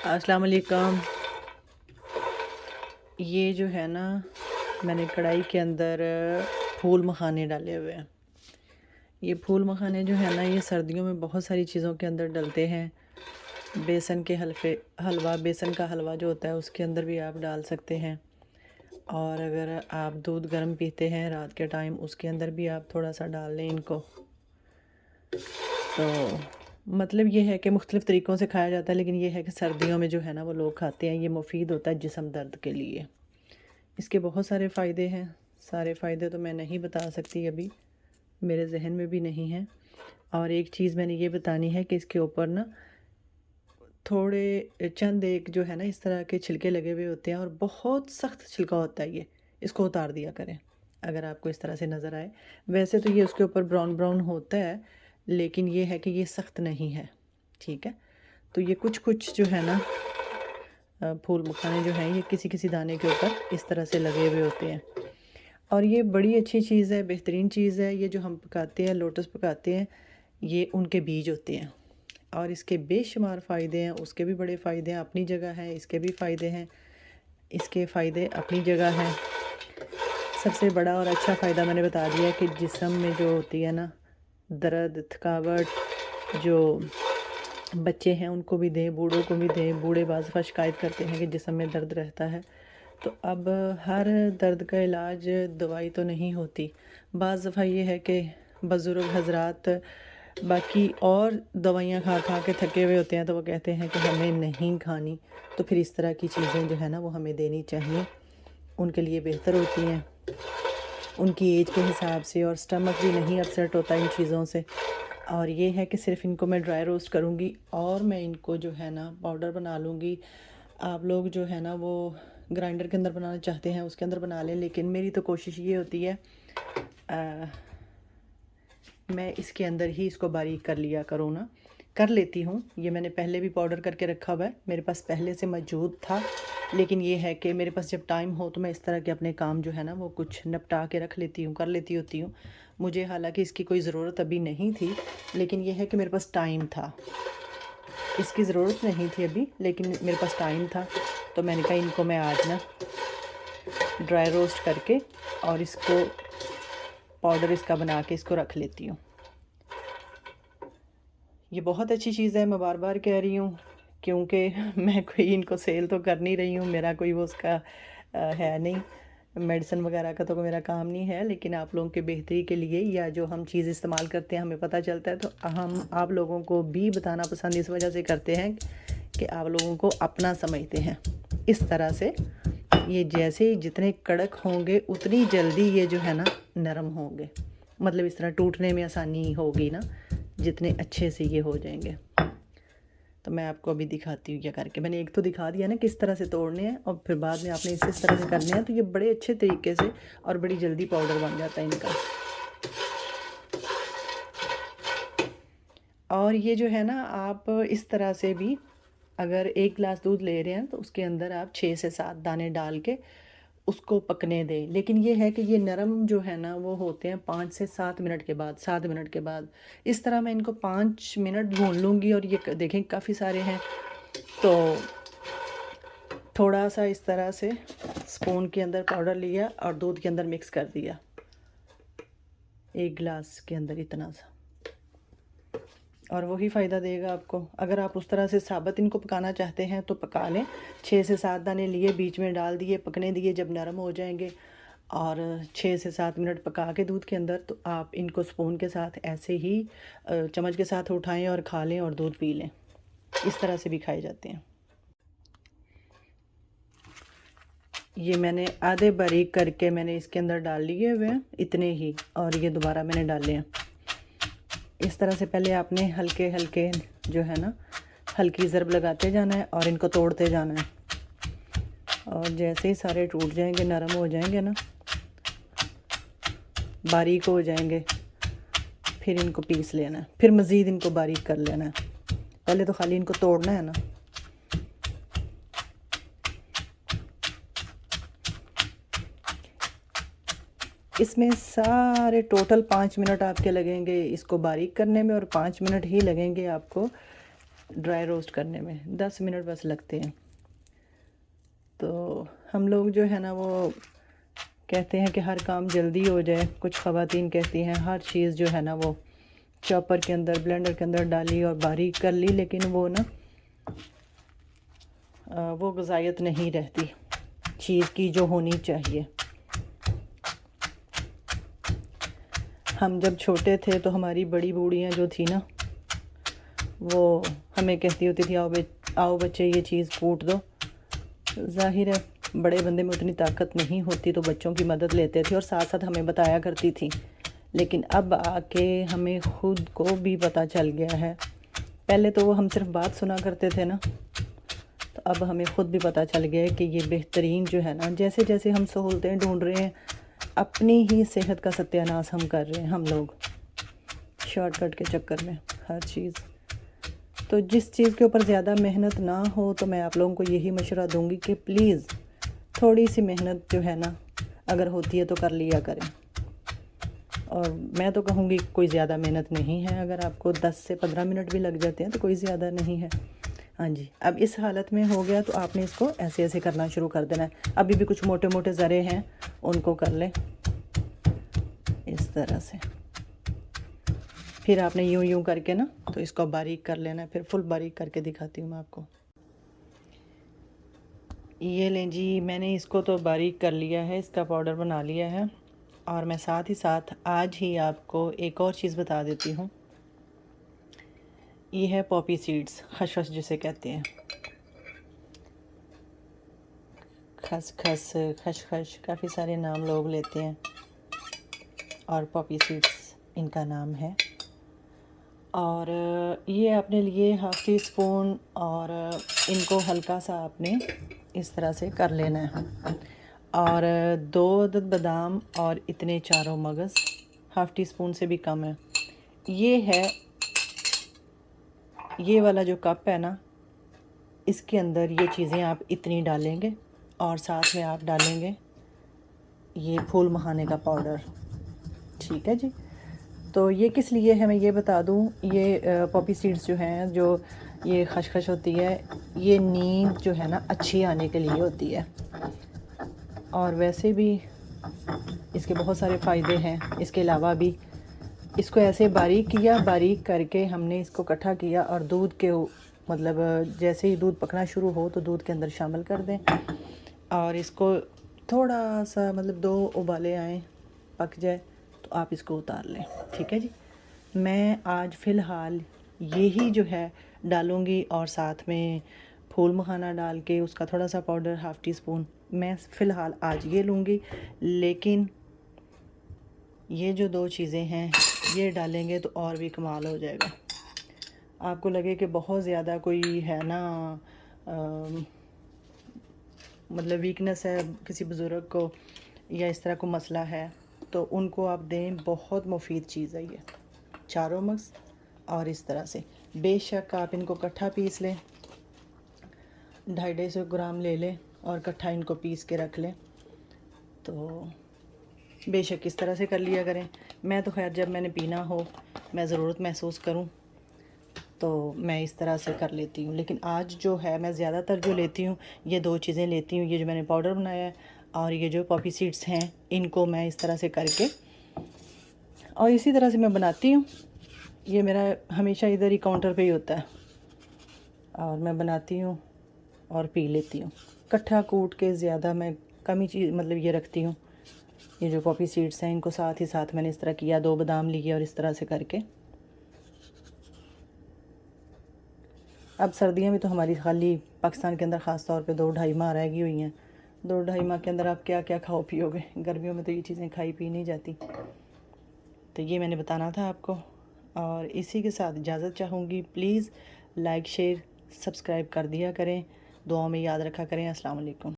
अस्सलाम वालेकुम। ये जो है ना, मैंने कढ़ाई के अंदर फूल मखाने डाले हुए हैं। ये फूल मखाने जो है ना, ये सर्दियों में बहुत सारी चीज़ों के अंदर डलते हैं। बेसन के हलवा, बेसन का हलवा जो होता है उसके अंदर भी आप डाल सकते हैं। और अगर आप दूध गर्म पीते हैं रात के टाइम, उसके अंदर भी आप थोड़ा सा डाल लें इनको। तो मतलब ये है कि मुख्तलिफ़ तरीक़ों से खाया जाता है, लेकिन ये है कि सर्दियों में जो है ना वो लोग खाते हैं। ये मुफ़ीद होता है जिस्म दर्द के लिए। इसके बहुत सारे फ़ायदे हैं। सारे फ़ायदे तो मैं नहीं बता सकती अभी, मेरे ज़हन में भी नहीं है। और एक चीज़ मैंने ये बतानी है कि इसके ऊपर ना थोड़े चंद एक जो है ना इस तरह के छिलके लगे हुए होते हैं, और बहुत सख्त छिलका होता है ये। इसको उतार दिया करें अगर आपको इस तरह से नज़र आए। वैसे तो ये उसके ऊपर ब्राउन ब्राउन होता है, लेकिन ये है कि ये सख्त नहीं है। ठीक है, तो ये कुछ कुछ जो है ना फूल मखाने जो हैं, ये किसी किसी दाने के ऊपर इस तरह से लगे हुए होते हैं। और ये बड़ी अच्छी चीज़ है, बेहतरीन चीज़ है। ये जो हम पकाते हैं, लोटस पकाते हैं, ये उनके बीज होते हैं। और इसके बेशुमार फ़ायदे हैं, उसके भी बड़े फ़ायदे हैं, अपनी जगह हैं। इसके भी फ़ायदे हैं, इसके फ़ायदे अपनी जगह हैं। सबसे बड़ा और अच्छा फ़ायदा मैंने बता दिया कि जिस्म में जो होती है ना दर्द, थकावट, जो बच्चे हैं उनको भी दें, बूढ़ों को भी दें। बूढ़े बाज़ दफ़ा शिकायत करते हैं कि जिस्म में दर्द रहता है। तो अब हर दर्द का इलाज दवाई तो नहीं होती। बाज़ दफ़ा ये है कि बुज़ुर्ग हज़रात बाकी और दवाइयाँ खा खा के थके हुए होते हैं, तो वो कहते हैं कि हमें नहीं खानी। तो फिर इस तरह की चीज़ें जो है ना वो हमें देनी चाहिए, उनके लिए बेहतर होती हैं, उनकी एज के हिसाब से। और स्टमक भी नहीं अपसेट होता इन चीज़ों से। और ये है कि सिर्फ़ इनको मैं ड्राई रोस्ट करूँगी और मैं इनको जो है ना पाउडर बना लूँगी। आप लोग जो है ना वो ग्राइंडर के अंदर बनाना चाहते हैं उसके अंदर बना लें, लेकिन मेरी तो कोशिश ये होती है मैं इसके अंदर ही इसको बारीक कर लिया करूँ ना, कर लेती हूँ। ये मैंने पहले भी पाउडर करके रखा हुआ है, मेरे पास पहले से मौजूद था। लेकिन ये है कि मेरे पास जब टाइम हो तो मैं इस तरह के अपने काम जो है ना वो कुछ निपटा के रख लेती हूँ, कर लेती होती हूँ। मुझे हालांकि इसकी कोई ज़रूरत अभी नहीं थी, लेकिन ये है कि मेरे पास टाइम था। इसकी ज़रूरत नहीं थी अभी, लेकिन मेरे पास टाइम था, तो मैंने कहा इनको मैं आज ना ड्राई रोस्ट करके और इसको पाउडर इसका बना के इसको रख लेती हूँ। ये बहुत अच्छी चीज़ है, मैं बार बार कह रही हूँ, क्योंकि मैं कोई इनको सेल तो कर नहीं रही हूँ, मेरा कोई वो उसका है नहीं, मेडिसिन वगैरह का तो कोई मेरा काम नहीं है। लेकिन आप लोगों के बेहतरी के लिए, या जो हम चीज़ इस्तेमाल करते हैं हमें पता चलता है, तो हम आप लोगों को भी बताना पसंद इस वजह से करते हैं कि आप लोगों को अपना समझते हैं। इस तरह से ये जैसे जितने कड़क होंगे उतनी जल्दी ये जो है ना नरम होंगे, मतलब इस तरह टूटने में आसानी होगी ना, जितने अच्छे से ये हो जाएंगे। तो मैं आपको अभी दिखाती हूँ क्या करके। मैंने एक तो दिखा दिया ना किस तरह से तोड़ने हैं, और फिर बाद में आपने इस तरह से करने हैं, तो ये बड़े अच्छे तरीके से और बड़ी जल्दी पाउडर बन जाता है इनका। और ये जो है ना आप इस तरह से भी, अगर 1 गिलास दूध ले रहे हैं तो उसके अंदर आप 6 से 7 दाने डाल के उसको पकने दें। लेकिन ये है कि ये नरम जो है ना वो होते हैं 5 से 7 मिनट के बाद। 7 मिनट के बाद इस तरह मैं इनको 5 मिनट भून लूँगी। और ये देखें काफ़ी सारे हैं, तो थोड़ा सा इस तरह से स्पून के अंदर पाउडर लिया और दूध के अंदर मिक्स कर दिया, 1 गिलास के अंदर इतना सा, और वही फ़ायदा देगा आपको। अगर आप उस तरह से साबुत इनको पकाना चाहते हैं तो पका लें। 6 से 7 दाने लिए, बीच में डाल दिए, पकने दिए। जब नरम हो जाएंगे और 6 से 7 मिनट पका के दूध के अंदर, तो आप इनको स्पून के साथ ऐसे ही चम्मच के साथ उठाएं और खा लें और दूध पी लें। इस तरह से भी खाए जाते हैं। ये मैंने आधे बारीक करके मैंने इसके अंदर डाल लिए हुए हैं इतने ही, और ये दोबारा मैंने डाले हैं। इस तरह से पहले आपने हल्के हल्के जो है ना हल्की ज़रब लगाते जाना है और इनको तोड़ते जाना है। और जैसे ही सारे टूट जाएंगे, नरम हो जाएंगे ना, बारीक हो जाएंगे, फिर इनको पीस लेना है। फिर मज़ीद इनको बारीक कर लेना है। पहले तो खाली इनको तोड़ना है ना। इसमें सारे टोटल 5 मिनट आपके लगेंगे इसको बारीक करने में, और 5 मिनट ही लगेंगे आपको ड्राई रोस्ट करने में 10 मिनट बस लगते हैं। तो हम लोग जो है ना वो कहते हैं कि हर काम जल्दी हो जाए, कुछ ख़वातीन कहती हैं हर चीज़ जो है ना वो चॉपर के अंदर, ब्लेंडर के अंदर डाली और बारीक कर ली, लेकिन वो ना वो ग़िज़ायत नहीं रहती चीज़ की जो होनी चाहिए। हम जब छोटे थे तो हमारी बड़ी बूढ़ियाँ जो थी ना वो हमें कहती होती थी आओ बच्चे ये चीज़ कूट दो। ज़ाहिर है बड़े बंदे में उतनी ताकत नहीं होती तो बच्चों की मदद लेते थे और साथ साथ हमें बताया करती थी। लेकिन अब आके हमें ख़ुद को भी पता चल गया है। पहले तो वो हम सिर्फ बात सुना करते थे ना, तो अब हमें ख़ुद भी पता चल गया है कि ये बेहतरीन जो है ना, जैसे जैसे हम सहूलतें ढूंढ रहे हैं अपनी ही सेहत का सत्यानाश हम कर रहे हैं हम लोग, शॉर्टकट के चक्कर में हर चीज़। तो जिस चीज़ के ऊपर ज़्यादा मेहनत ना हो तो मैं आप लोगों को यही मशवरा दूंगी कि प्लीज़ थोड़ी सी मेहनत जो है ना अगर होती है तो कर लिया करें। और मैं तो कहूँगी कोई ज़्यादा मेहनत नहीं है, अगर आपको 10 से 15 मिनट भी लग जाते हैं तो कोई ज़्यादा नहीं है। हाँ जी, अब इस हालत में हो गया तो आपने इसको ऐसे ऐसे करना शुरू कर देना है। अभी भी कुछ मोटे मोटे ज़रे हैं उनको कर लें इस तरह से। फिर आपने यूं यूं करके ना तो इसको बारीक कर लेना है। फिर फुल बारीक करके दिखाती हूँ मैं आपको। ये लें जी, मैंने इसको तो बारीक कर लिया है, इसका पाउडर बना लिया है। और मैं साथ ही साथ आज ही आपको एक और चीज़ बता देती हूँ। ये है पॉपी सीड्स, खसखस जिसे कहते हैं, खसखस खसखस काफ़ी सारे नाम लोग लेते हैं और पॉपी सीड्स इनका नाम है। और ये आपने लिए हाफ़ टी स्पून और इनको हल्का सा आपने इस तरह से कर लेना है। और 2 अदद बादाम और इतने चारों मगज़, हाफ़ टी स्पून से भी कम है। ये है, ये वाला जो कप है ना, इसके अंदर ये चीज़ें आप इतनी डालेंगे और साथ में आप डालेंगे ये फूल महाने का पाउडर। ठीक है जी। तो ये किस लिए है मैं ये बता दूँ। ये पॉपी सीड्स जो हैं, जो ये खसखस होती है, ये नींद जो है ना अच्छी आने के लिए होती है। और वैसे भी इसके बहुत सारे फ़ायदे हैं। इसके अलावा भी इसको ऐसे बारीक किया, बारीक करके हमने इसको इकट्ठा किया और दूध के मतलब जैसे ही दूध पकना शुरू हो तो दूध के अंदर शामिल कर दें और इसको थोड़ा सा मतलब 2 उबाले आएँ, पक जाए तो आप इसको उतार लें। ठीक है जी। मैं आज फ़िलहाल यही जो है डालूँगी और साथ में फूल मखाना डाल के उसका थोड़ा सा पाउडर हाफ़ टी स्पून मैं फ़िलहाल आज ये लूँगी। लेकिन ये जो 2 चीज़ें हैं ये डालेंगे तो और भी कमाल हो जाएगा। आपको लगे कि बहुत ज़्यादा कोई है ना मतलब वीकनेस है किसी बुज़ुर्ग को या इस तरह को मसला है तो उनको आप दें, बहुत मुफीद चीज़ है ये, चारों मगज़। और इस तरह से बेशक आप इनको इकट्ठा पीस लें, 250 ग्राम ले लें और इकट्ठा इनको पीस के रख लें। तो बेशक इस तरह से कर लिया करें। मैं तो खैर जब मैंने पीना हो, मैं ज़रूरत महसूस करूं तो मैं इस तरह से कर लेती हूँ। लेकिन आज जो है मैं ज़्यादातर जो लेती हूँ ये 2 चीज़ें लेती हूँ, ये जो मैंने पाउडर बनाया है और ये जो पॉपी सीड्स हैं इनको मैं इस तरह से करके और इसी तरह से मैं बनाती हूँ। ये मेरा हमेशा इधर ही काउंटर पे ही होता है और मैं बनाती हूँ और पी लेती हूँ। इकट्ठा कूट के ज़्यादा मैं कम ही चीज़ मतलब ये रखती हूँ। ये जो पॉपी सीड्स हैं इनको साथ ही साथ मैंने इस तरह किया, 2 बादाम लिए और इस तरह से करके। अब सर्दियाँ भी तो हमारी खाली पाकिस्तान के अंदर ख़ास तौर पे 2-2.5 माह रह गई हुई हैं। 2-2.5 माह के अंदर आप क्या क्या खाओ पियोगे। गर्मियों में तो ये चीज़ें खाई पी नहीं जाती। तो ये मैंने बताना था आपको और इसी के साथ इजाज़त चाहूँगी। प्लीज़ लाइक शेयर सब्सक्राइब कर दिया करें, दुआओं में याद रखा करें। अस्सलाम वालेकुम।